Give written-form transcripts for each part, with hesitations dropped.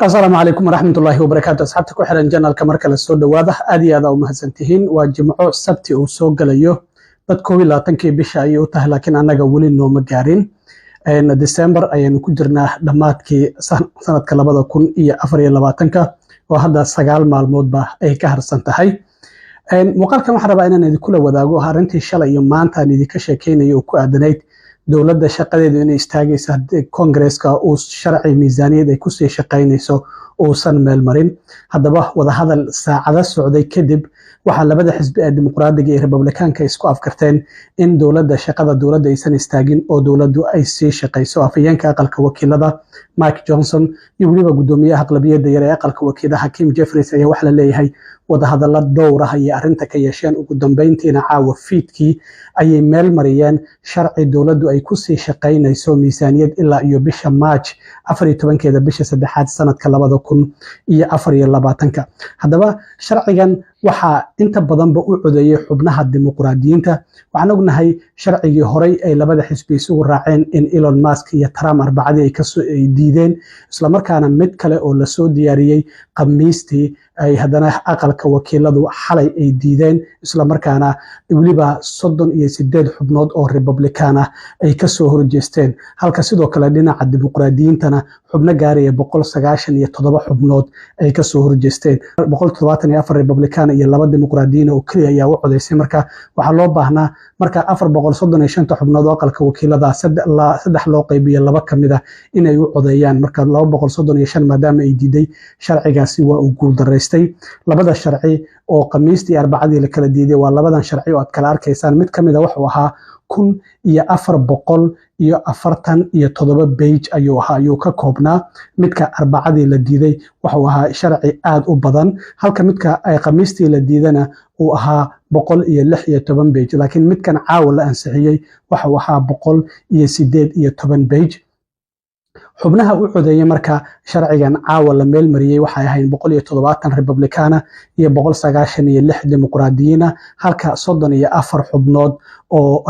السلام عليكم ورحمة الله وبركاته. أصحابتي ku xiran channelka marka la soo dhawaada aad iyo aad u mahadsantihiin. Waa Jimco Sabti uu soo galayo dad 22 bisha ay u tahay laakiin anaga wali nooma gaarin. December ayaynu ku jirnaa dhamaadkii sanadka 2024 oo hadda 9 maalmoodba ay ka harsan tahay. Muuqaalkan waxaan rabaa inaan idin kula wadaago arrintii shalay iyo maanta aan idinka sheekeynayo oo ku aadanayd dowladda shaqadeedu inay istaagayso Congress-ka uu sharci miisaaniyad ay ku sii shaqeynayso uusan meel marin. Haddaba wadahadal saacado socday kadib waxaa labada xisbi ee dimuqraadiga iyo Republicaanka isku afkarteen in shaqada dowladda aysan istaagin oo dowladdu ay sii shaqeyso. Afhayeenka aqalka wakiilada Mike Johnson iyo weliba gudoomiyaha aqlabiyadda yar ee aqalka wakiilada Kim Jeffries ayaa waxa la leeyahay wadahadalo dhowr ah iyo arrinta ka yeesheen ugu dambeyntiina caawa fiidkii ayay meel mariyeen sharci dowladdu ay ku sii shaqeynayso miisaaniyad ilaa iyo bisha March 14keeda bisha saddexaad sanadka 2024. Haddaba sharcigan waxaa inta badanba u codeeyay xubnaha dimuqraadiyiinta. Waxaan ognahay sharcigii horey ay labada xisbi isugu raaceen in Elon Musk iyo Trump arbacadii ay diideen isla markaana mid kale oo la soo diyaariyay Khamiistii ay haddana aqalka wakiiladu xalay ay diideen isla markaana waliba 38 xubnood oo Republican ah ay ka soo horjeesteen halka sidoo kale dhinaca dimuqraadiyiintana xubno gaaraya 197 xubnood ay ka soo horjeesteen 174 Republican iyo 2 dimuqraadiyiin oo kaliya ayaa u codeysay. Marka waxaa loo baahnaa marka 435 xubnood oo aqalka wakiilada saddex loo qaybiyo 2 kamid ah inay u codeeyaan. Marka 235 maadaama ay diiday sharcigaasi waa uu guul daraystay. Labada sharci oo Khamiistii arbacadii la kala diiday waa labadan sharci oo aad kala arkaysaan. Mid kamid ah wuxuu ahaa 1447 page ayuu ka koobnaa. Midka arbacadii la diiday wuxuu ahaa sharci aad u badan halka midka ay Khamiistii la diidana uu ahaa 116 page laakiin midkan caawa la ansixiyay wuxuu ahaa 118 page. xubnaha u codeeyay marka sharcigan caawa la meel mariyay waxay ahayn 170 Republican iyo 196 dimuqraadiyiin halka 34 xubnood oo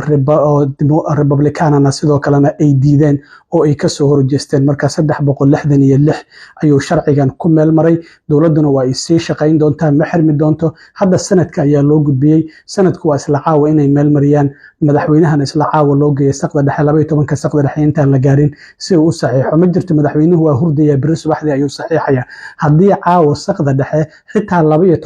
Republicanana sidoo kalena ay diideen oo ay ka soo horjeesteen. Marka 366 ayuu sharcigan ku meel maray. Dowladuna waa ay sii shaqeyn doontaa ma xirmi doonto. Hadda sanadka ayaa loo gudbiyay. Sanadku waa isla caawa inay meel mariyaan. Madaxweynahan isla caawa loo geeyay saqda dhexe 12 saqda dhexe intaan la gaarin si uu u saxiixo. Ma jirto madaxweynuhu waa hurdaya biri subaxdii ayuu saxiixaya. Haddii caawa saqda dhexe xitaa 12 iyo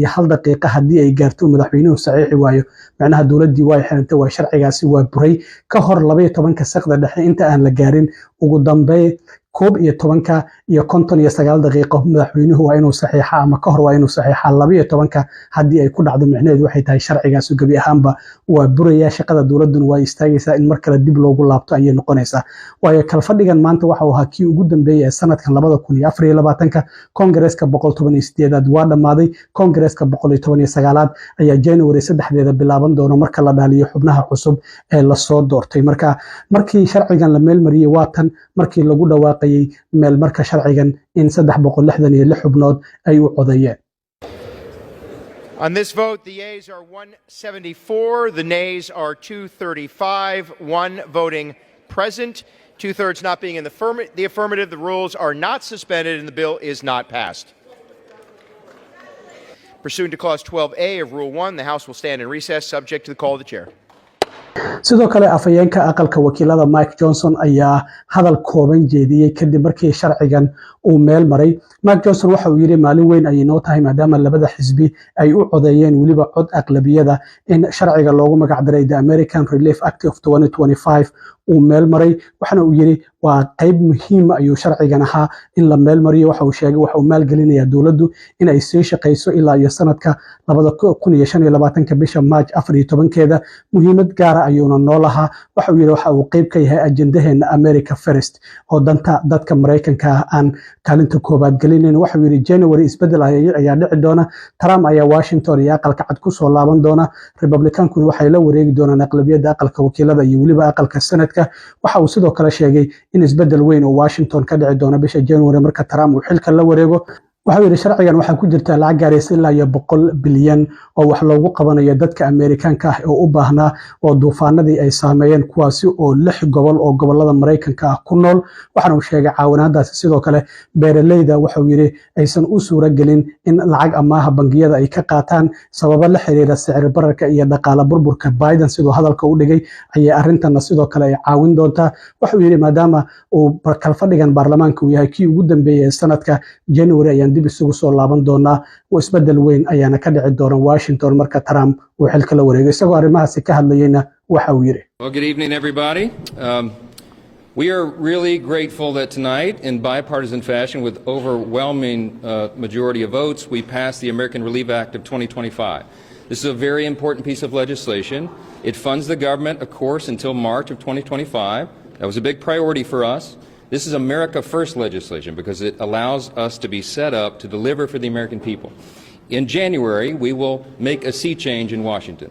1 daqiiqo haddii ay gaarto madaxweynuhu saxiixi waayo macnaha dowladdii way xirantay waa sharcigaasi waa buray. Ka hor 12 saqda dhexe inta aan la gaarin ugu dambeyn 11 iyo 59 daqiiqo madaxweynuhu waa inuu saxiixa ama ka hor waa inuu saxiixa 12 haddii ay ku dhacdo macnaheedu waxay tahay sharcigaas gabi ahaanba waa buraya. Shaqada dowladuna waa istaagaysaa in mar kale dib loogu laabto ayay noqonaysaa. Waayo kalfadhigan maanta waxa uu ahaa kii ugu dambeeyay ee sanadkan 2024 Congress-ka 118aad waa dhamaaday. Congress-ka 119aad ayaa January 3deeda bilaaban doona marka la dhaaliyo xubnaha cusub ee la soo doortay. Markii sharcigan la meel mariyay waatan markii lagu dhawaaqay meel marka sharcigan in 366 xubnood ay u codeeyeen. On this vote, the yeas are 174, the nays are 235, one voting present, 2/3 not being in the affirmative. The rules are not suspended and the bill is not passed. Pursuant to Clause 12A of Rule 1, the House will stand in recess subject to the call of the chair. sidoo kale afhayeenka aqalka wakiilada Mike Johnson ayaa hadal kooban jeediyay kadib markii sharcigan uu meel maray. Mike Johnson waxa uu yiri maalin weyn ay noo tahay maadaama labada xisbi ay u codeeyeen waliba cod aqlabiyada in sharciga loogu magac daray The American Relief Act of 2025 uu meel maray. Waxana uu yiri waa qayb muhiim ayuu sharcigan ahaa in la meel mariyo. Waxa uu sheegay waxa uu maalgelinayaa dowladdu in ay sii shaqeyso ilaa iyo sanadka 2025 bisha March 14keeda. Muhiimad gaar ah ayuuna noolaha. Waxa uu yiri waxa uu qayb ka yahay ajendaheena America First oo danta dadka Mareykanka aan kaalinta koobaad gelinayn. Waxa uu yiri January isbedel ayaa dhici doona. Trump ayaa Washington iyo aqalka cad ku soo laaban doona. Republicankuna waxay la wareegi doonaan aqlabiyadda aqalka wakiilada iyo waliba aqalka sanadka. Waxa uu sidoo kale sheegay in isbedel weyn oo Washington ka dhici doona bisha January marka Trump uu xilka la wareego. waxuu yidhi sharcigan waxaa ku jirta lacag gaaraysa ilaa iyo 100 bilyan oo wax loogu qabanayo dadka Ameerikaanka ah oo u baahnaa oo duufaanadii ay saameeyeen kuwaasi oo 6 gobol oo gobolada Mareykanka ah ku nool. waxaana uu sheegay caawinaadaasi sidoo kale beeraleyda waxuu yidhi aysan u suura gelin in lacag amaaha bangiyada ay ka qaataan sababo la xiriira sicir bararka iyo dhaqaale burburka. Biden sidoo hadalka u dhigay ayay arintana sidoo kale ay caawin doontaa. waxuu yidhi maadaama uu kalfadhigan baarlamaanka uu yahay kii ugu dambeeyay ee sanadka January ayaan dib isugu soo laaban doonaa. isbedel weyn ayaana ka dhici doona Washington marka Trump uu xilka la wareegay. isagoo arrimahaasi ka hadlayayna waxa uu yidhi. Well, good evening, everybody. We are really grateful that tonight, in bipartisan fashion, with overwhelming majority of votes, we passed the American Relief Act of 2025. This is a very important piece of legislation. It funds the government, of course, until March of 2025. That was a big priority for us. This is America First legislation because it allows us to be set up to deliver for the American people. In January, we will make a sea change in Washington.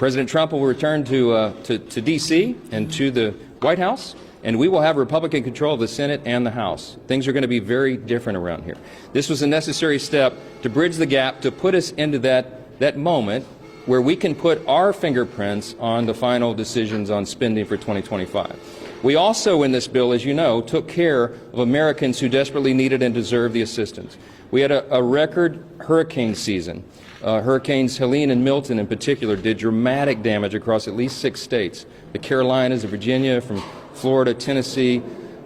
President Trump will return to D.C. and to the White House, and we will have Republican control of the Senate and the House. Things are going to be very different around here. This was a necessary step to bridge the gap, to put us into that moment where we can put our fingerprints on the final decisions on spending for 2025. We also, in this bill, as you know, took care of Americans who desperately needed and deserved the assistance. We had a record hurricane season. Hurricanes Helene and Milton in particular did dramatic damage across at least 6 states. The Carolinas, Virginia, from Florida, Tennessee,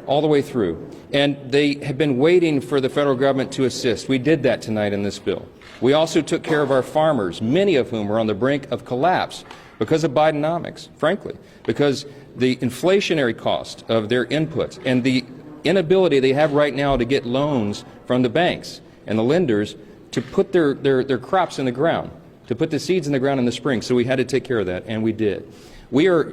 all the way through. And they have been waiting for the federal government to assist. We did that tonight in this bill. We also took care of our farmers, many of whom are on the brink of collapse because of Bidenomics, frankly, because the inflationary cost of their inputs and the inability they have right now to get loans from the banks and the lenders to put their crops in the ground, to put the seeds in the ground in the spring. So we had to take care of that, and we did. We are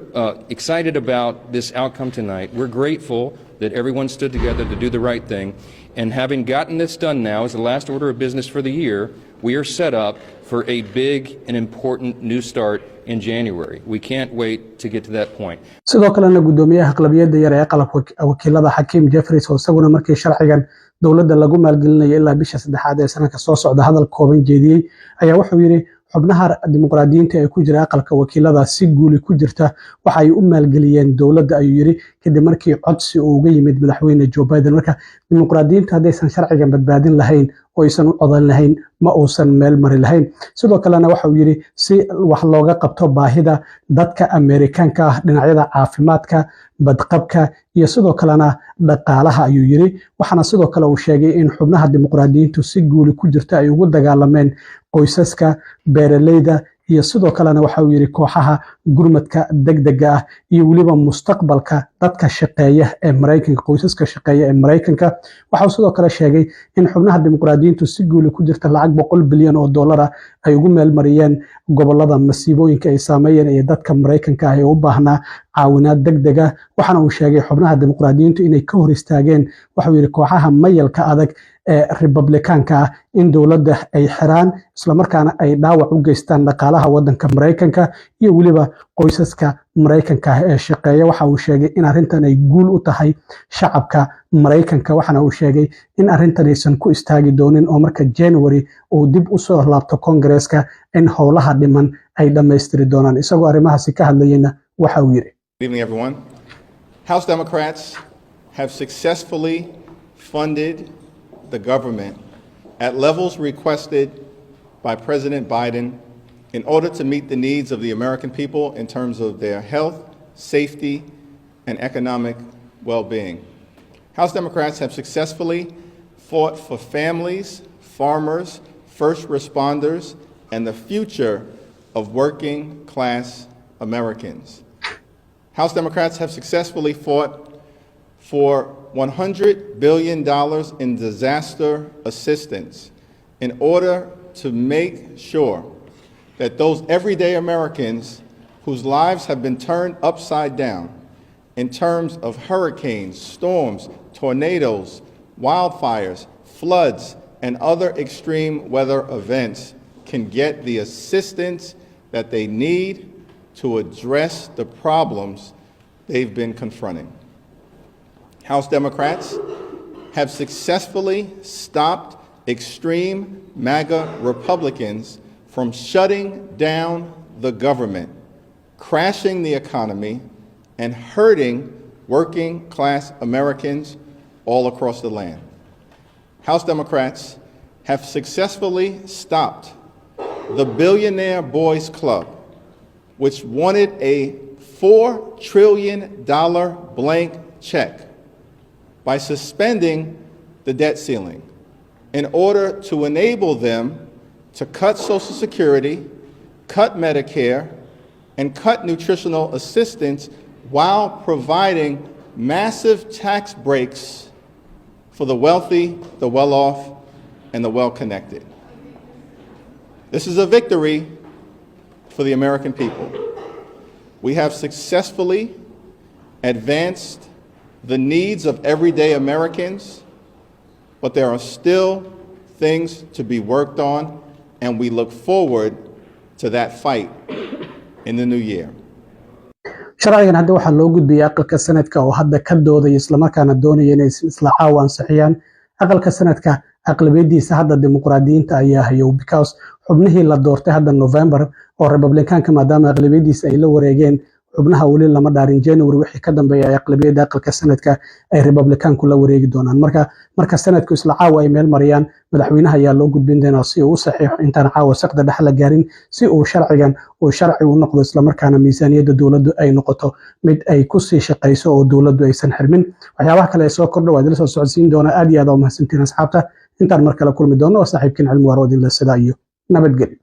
excited about this outcome tonight. We're grateful that everyone stood together to do the right thing. And having gotten this done now as the last order of business for the year, we are set up for a big and important new start in January. We can't wait to get to that point. sidoo kalena gudoomiyaha aqlabiyadda yar ee qalabka wakiilada Hakim Jeffries oo isaguna markii sharcigan dowladda lagu maalgelinayo ilaa bisha 3aad ee sanadka soo socda hadal kooban jeediyay ayaa wuxuu yidhi xubnaha dimuqraadiyiinta ee ku jira aqalka wakiilada si guuli ku jirta waxa ay u maalgeliyeen dowladda ayuu yiri kadib markii codsi uu uga yimid madaxweyne Joe Biden. marka dimuqraadiyiinta haddaysan sharcigan badbaadin lahayn oo aysan u codan lahayn ma uusan meel mari lahayn. sidoo kalena waxa uu yiri si wax looga qabto baahida dadka Ameerikaanka ah dhinacyada caafimaadka, badqabka iyo sidoo kalena dhaqaalaha ayuu yiri. waxaana sidoo kale uu sheegay in xubnaha dimuqraadiyiintu si guuli ku jirta ay ugu dagaalameen qoysaska, beeraleyda iyo sidoo kalena waxa uu yiri kooxaha gurmadka degdega ah iyo waliba mustaqbalka dadka shaqeeya ee Mareykanka, qoysaska shaqeeya ee Mareykanka. waxa uu sidoo kale sheegay in xubnaha dimuqraadiyiintu si guuli ku jirta lacag 100 bilyan oo dollar ay ugu meel mariyeen gobolada masiibooyinka ay saameeyeen ee dadka Mareykanka ah ee u baahnaa caawinaad degdega. waxaana uu sheegay xubnaha dimuqraadiyiintu inay ka hor istaageen waxa uu yiri kooxaha mayalka adag ee Republicaanka ah in dowladda ay xiraan isla markaana ay dhaawac u geystaan dhaqaalaha wadanka Mareykanka iyo waliba qoysaska Mareykanka ah ee shaqeeya. waxa uu sheegay in arrintan ay guul u tahay shacabka Mareykanka. waxaana uu sheegay in arrintan aysan ku istaagi doonin oo marka January uu dib u soo laabto Congress-ka in howlaha dhiman ay dhammaystiri doonaan. isagoo arrimahaasi ka hadlayayna waxa uu yiri. Good evening, everyone. House Democrats have successfully funded the government at levels requested by President Biden in order to meet the needs of the American people in terms of their health, safety, and economic well-being. House Democrats have successfully fought for families, farmers, first responders, and the future of working-class Americans. House Democrats have successfully fought for $100 billion in disaster assistance in order to make sure that those everyday Americans whose lives have been turned upside down in terms of hurricanes, storms, tornadoes, wildfires, floods, and other extreme weather events can get the assistance that they need to address the problems they've been confronting. House Democrats have successfully stopped extreme MAGA Republicans from shutting down the government, crashing the economy, and hurting working class Americans all across the land. House Democrats have successfully stopped the Billionaire Boys Club, which wanted a $4 trillion blank check, by suspending the debt ceiling in order to enable them to cut Social Security, cut Medicare, and cut nutritional assistance while providing massive tax breaks for the wealthy, the well-off, and the well-connected. This is a victory for the American people. We have successfully advanced the needs of everyday Americans, but there are still things to be worked on, and we look forward to that fight in the new year. sharcigan hadda waxaa loo gudbiyay aqalka sanadka oo hadda ka doodaya isla markaana doonaya inay isla caawaan saxiyaan aqalka sanadka aqlabiyadiisa hadda dimuqraadiyiinta ayaa hayo because xubnihii la doortay hadda November oo Republicaanka maadaama aqlabiyadiisa ay la wareegeen xubnaha wali lama dhaarin January wixii ka dambeeyay aqlabiyada aqalka sanadka ay Republicaanku la wareegi doonaan marka sanadku isla caawa ay meel mariyaan madaxweynaha ayaa loo gudbin doonaa si uu u saxiixo intaan caawa saqda dhaxla gaarin si uu sharcigan oo sharci u noqdo isla markaana miisaaniyadda dawladdu ay noqoto mid ay ku sii shaqeyso oo dawladdu aysan xirmin waxyaabaha kale ee soo kordha waa la soo socodsiin doonaa aad iyo aad u mahadsantiin asxaabta intaan mar kale kulmi doono saaxiibkiin cilmi waroodin la sida iyo nabadgelyo